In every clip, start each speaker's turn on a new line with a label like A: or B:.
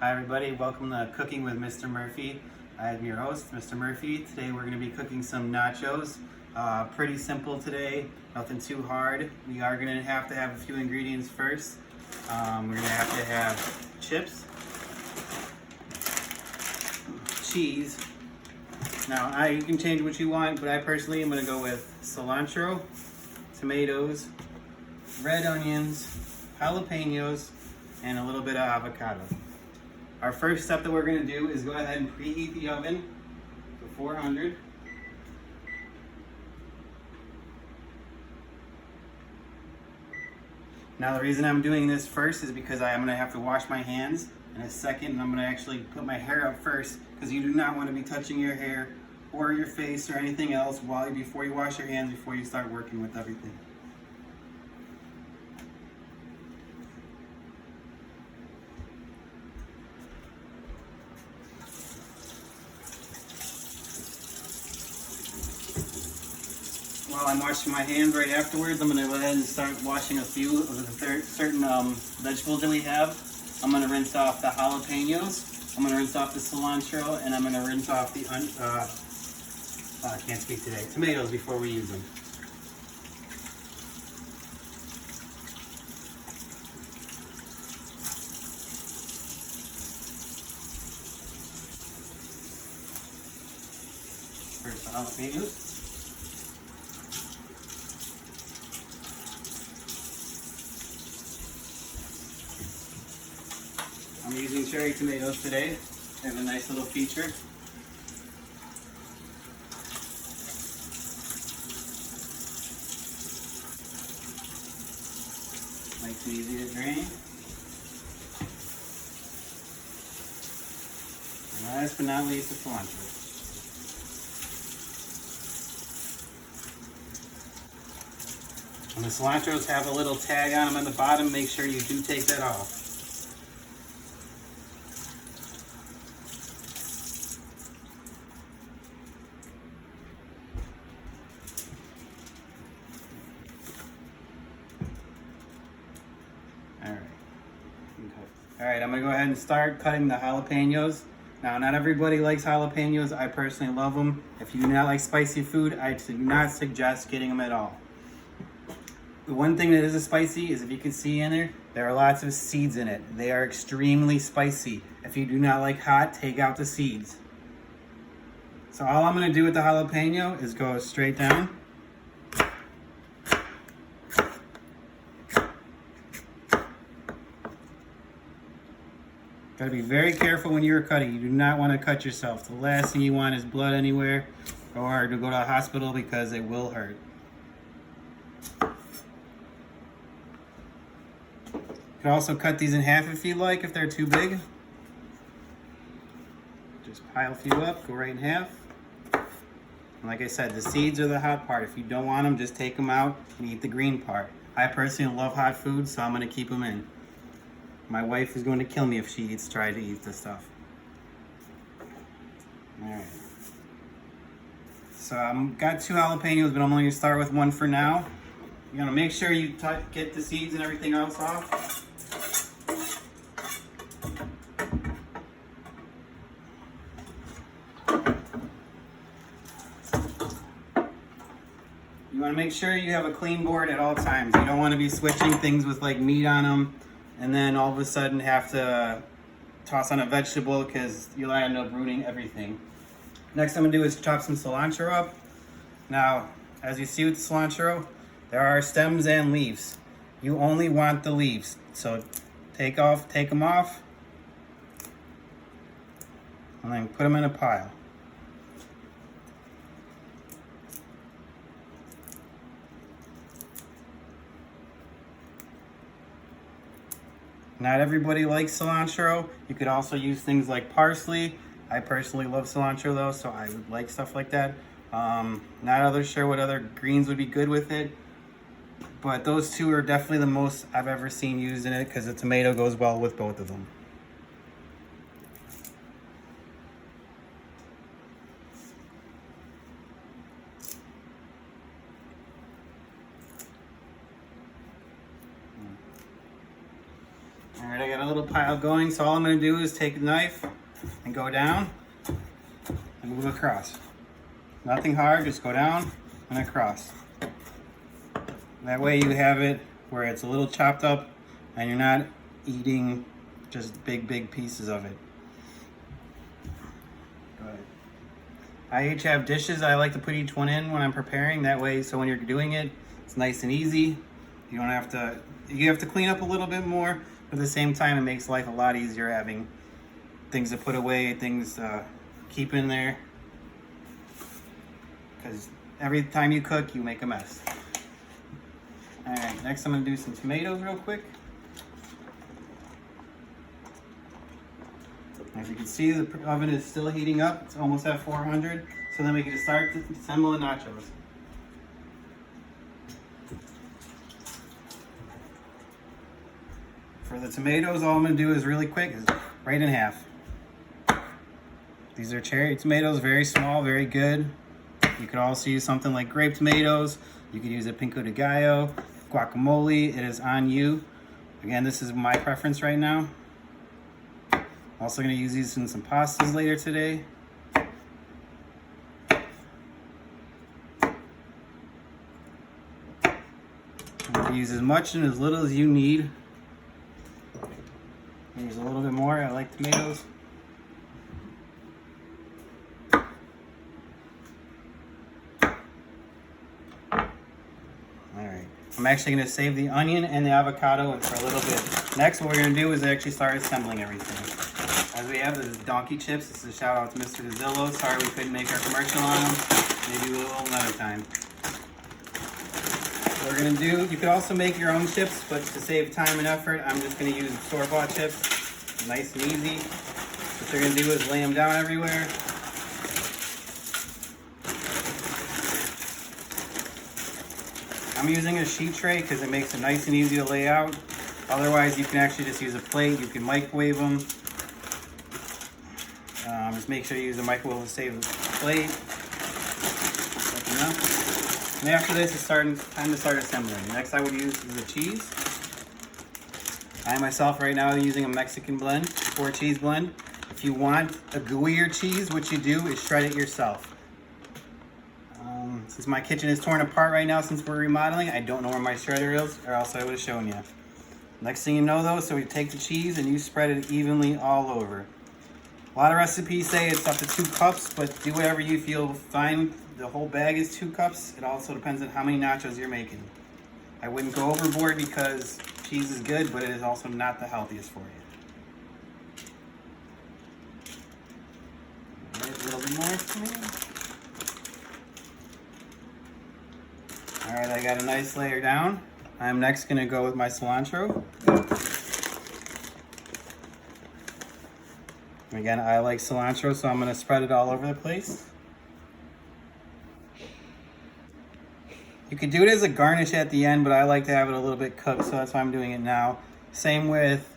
A: Hi everybody, welcome to Cooking with Mr. Murphy. I'm your host, Mr. Murphy. Today we're going to be cooking some nachos. Pretty simple today, nothing too hard. We are going to have a few ingredients first. We're going to have chips, cheese. Now you can change what you want, but I personally am going to go with cilantro, tomatoes, red onions, jalapenos, and a little bit of avocado. Our first step that we're going to do is go ahead and preheat the oven to 400. Now the reason I'm doing this first is because I'm going to have to wash my hands in a second, and I'm going to actually put my hair up first because you do not want to be touching your hair or your face or anything else before you wash your hands, before you start working with everything. While I'm washing my hands right afterwards, I'm going to go ahead and start washing a few of the certain vegetables that we have. I'm going to rinse off the jalapenos, I'm going to rinse off the cilantro, and I'm going to rinse off the, I can't speak today, tomatoes before we use them. First the jalapenos. I'm using cherry tomatoes today. They have a nice little feature. Nice and easy to drain. And last but not least, the cilantro. And the cilantros have a little tag on them at the bottom. Make sure you do take that off. Alright, I'm going to go ahead and start cutting the jalapenos. Now, not everybody likes jalapenos. I personally love them. If you do not like spicy food, I do not suggest getting them at all. The one thing that is spicy is, if you can see in there are lots of seeds in it. They are extremely spicy. If you do not like hot, take out the seeds. So all I'm going to do with the jalapeno is go straight down. Got to be very careful when you're cutting. You do not want to cut yourself. The last thing you want is blood anywhere, or to go to a hospital, because it will hurt. You can also cut these in half if you like, if they're too big. Just pile a few up, go right in half. And like I said, the seeds are the hot part. If you don't want them, just take them out and eat the green part. I personally love hot food, so I'm going to keep them in. My wife is going to kill me if she tries to eat this stuff. Alright. So I've got 2 jalapenos, but I'm only going to start with 1 for now. You're going to make sure you get the seeds and everything else off. You want to make sure you have a clean board at all times. You don't want to be switching things with like meat on them, and then all of a sudden have to toss on a vegetable, because you'll end up ruining everything. Next I'm going to do is chop some cilantro up. Now, as you see with the cilantro, there are stems and leaves. You only want the leaves. So take them off, and then put them in a pile. Not everybody likes cilantro. You could also use things like parsley. I personally love cilantro though, so I would like stuff like that. Not sure what other greens would be good with it, but those 2 are definitely the most I've ever seen used in it, because the tomato goes well with both of them. Alright, I got a little pile going. So all I'm gonna do is take a knife and go down and move across. Nothing hard, just go down and across. That way you have it where it's a little chopped up and you're not eating just big pieces of it. Go ahead. I each have dishes I like to put each one in when I'm preparing. That way, so when you're doing it, it's nice and easy. You don't have to, you have to clean up a little bit more, but at the same time, it makes life a lot easier having things to put away, things to keep in there. Because every time you cook, you make a mess. All right, next I'm gonna do some tomatoes real quick. As you can see, the oven is still heating up. It's almost at 400. So then we can start to assemble the nachos. For the tomatoes, all I'm gonna do is really quick, is right in half. These are cherry tomatoes, very small, very good. You could also use something like grape tomatoes. You could use a pico de gallo, guacamole. It is on you. Again, this is my preference right now. Also gonna use these in some pastas later today. I'm gonna use as much and as little as you need. Use a little bit more. I like tomatoes. Alright. I'm actually going to save the onion and the avocado for a little bit. Next, what we're going to do is actually start assembling everything. As we have the donkey chips, this is a shout out to Mr. DeZillo. Sorry we couldn't make our commercial on them. Maybe we will another time. What we're going to do, you could also make your own chips, but to save time and effort, I'm just going to use store-bought chips. Nice and easy. What you're going to do is lay them down everywhere. I'm using a sheet tray because it makes it nice and easy to lay out. Otherwise, you can actually just use a plate. You can microwave them. Just make sure you use the microwave to save the plate. And after this, it's time to start assembling. Next I would use is the cheese. I myself right now am using a Mexican blend, 4-cheese blend. If you want a gooier cheese, what you do is shred it yourself. Since my kitchen is torn apart right now since we're remodeling, I don't know where my shredder is, or else I would have shown you. Next thing you know though, so we take the cheese and you spread it evenly all over. A lot of recipes say it's up to 2 cups, but do whatever you feel fine. The whole bag is 2 cups. It also depends on how many nachos you're making. I wouldn't go overboard because cheese is good, but it is also not the healthiest for you. All right, a little bit more for me. All right, I got a nice layer down. I'm next gonna go with my cilantro. Again, I like cilantro, so I'm gonna spread it all over the place. You could do it as a garnish at the end, but I like to have it a little bit cooked, so that's why I'm doing it now. Same with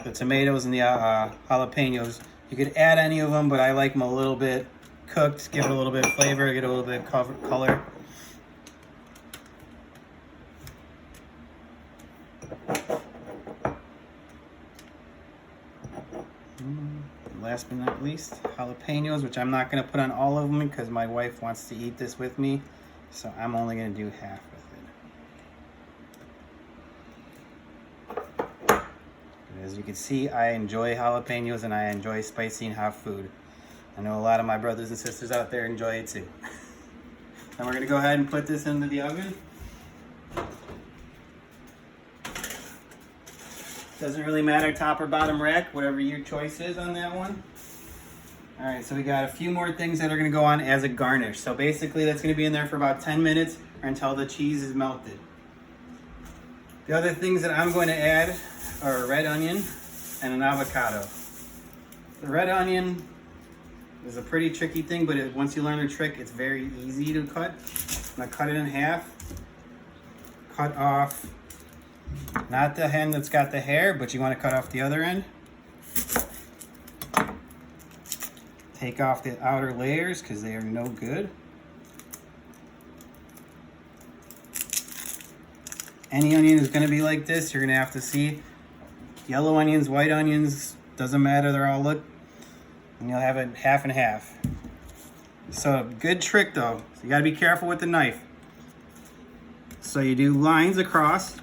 A: the tomatoes and the jalapenos. You could add any of them, but I like them a little bit cooked, give it a little bit of flavor, get a little bit of color. Last but not least, jalapenos, which I'm not going to put on all of them because my wife wants to eat this with me. So I'm only going to do half with it. As you can see, I enjoy jalapenos and I enjoy spicy and hot food. I know a lot of my brothers and sisters out there enjoy it too. Now we're going to go ahead and put this into the oven. Doesn't really matter top or bottom rack, whatever your choice is on that one. All right, so we got a few more things that are gonna go on as a garnish. So basically that's gonna be in there for about 10 minutes or until the cheese is melted. The other things that I'm going to add are a red onion and an avocado. The red onion is a pretty tricky thing, but once you learn the trick, it's very easy to cut. I'm gonna cut it in half, cut off not the end that's got the hair, but you want to cut off the other end. Take off the outer layers because they are no good. Any onion is going to be like this. You're going to have to see Yellow onions, white onions, doesn't matter, they're all look, and you'll have it half and half. So good trick though, so you gotta be careful with the knife. So you do lines across.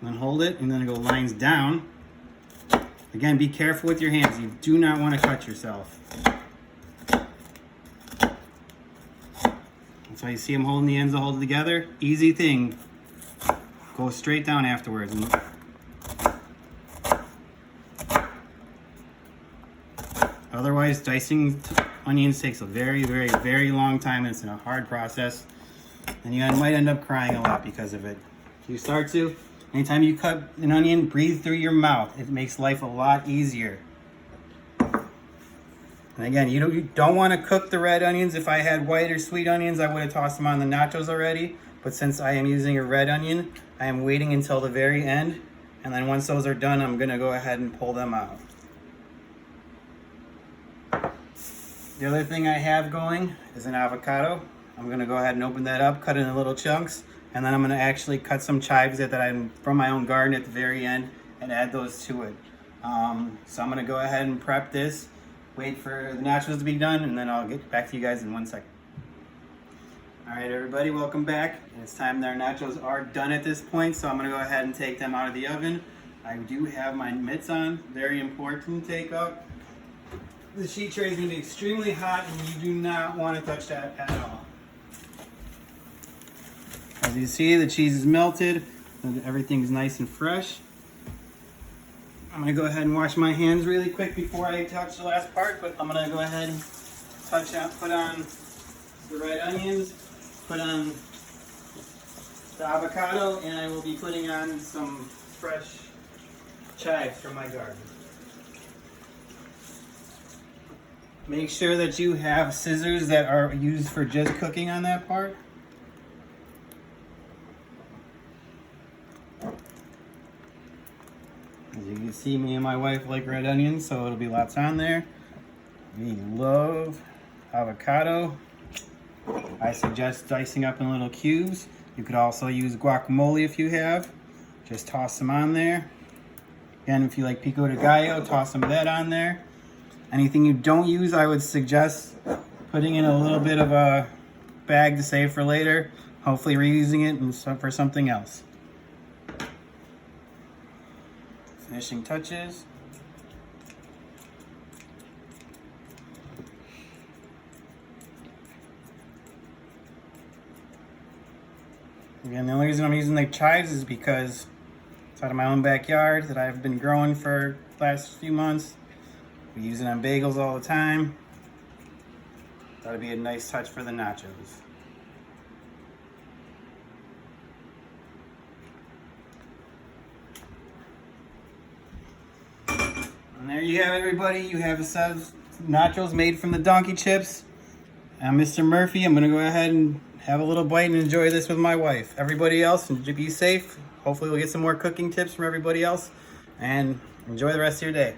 A: And then hold it, and then go lines down. Again, be careful with your hands. You do not want to cut yourself. That's why you see them holding the ends to hold it together. Easy thing. Go straight down afterwards. Otherwise, dicing onions takes a very, very, very long time, and it's a hard process. And you might end up crying a lot because of it. If you start to, anytime you cut an onion, breathe through your mouth. It makes life a lot easier. And again, you don't want to cook the red onions. If I had white or sweet onions, I would have tossed them on the nachos already. But since I am using a red onion, I am waiting until the very end. And then once those are done, I'm going to go ahead and pull them out. The other thing I have going is an avocado. I'm going to go ahead and open that up, cut it in little chunks. And then I'm going to actually cut some chives that I'm from my own garden at the very end and add those to it. So I'm going to go ahead and prep this, wait for the nachos to be done, and then I'll get back to you guys in 1 second. All right, everybody, welcome back. It's time that our nachos are done at this point, so I'm going to go ahead and take them out of the oven. I do have my mitts on, very important to take up. The sheet tray is going to be extremely hot, and you do not want to touch that at all. As you see, the cheese is melted and everything's nice and fresh. I'm going to go ahead and wash my hands really quick before I touch the last part, but I'm going to go ahead and put on the red onions, put on the avocado, and I will be putting on some fresh chives from my garden. Make sure that you have scissors that are used for just cooking on that part. As you can see, me and my wife like red onions, so it'll be lots on there. We love avocado. I suggest dicing up in little cubes. You could also use guacamole if you have. Just toss them on there. Again, if you like pico de gallo, toss some of that on there. Anything you don't use, I would suggest putting in a little bit of a bag to save for later. Hopefully reusing it for something else. Finishing touches. Again, the only reason I'm using the chives is because it's out of my own backyard that I've been growing for the last few months. We use it on bagels all the time. Thought it'd be a nice touch for the nachos. And there you have it, everybody. You have a set of nachos made from the donkey chips. I'm Mr. Murphy. I'm going to go ahead and have a little bite and enjoy this with my wife. Everybody else, be safe. Hopefully we'll get some more cooking tips from everybody else. And enjoy the rest of your day.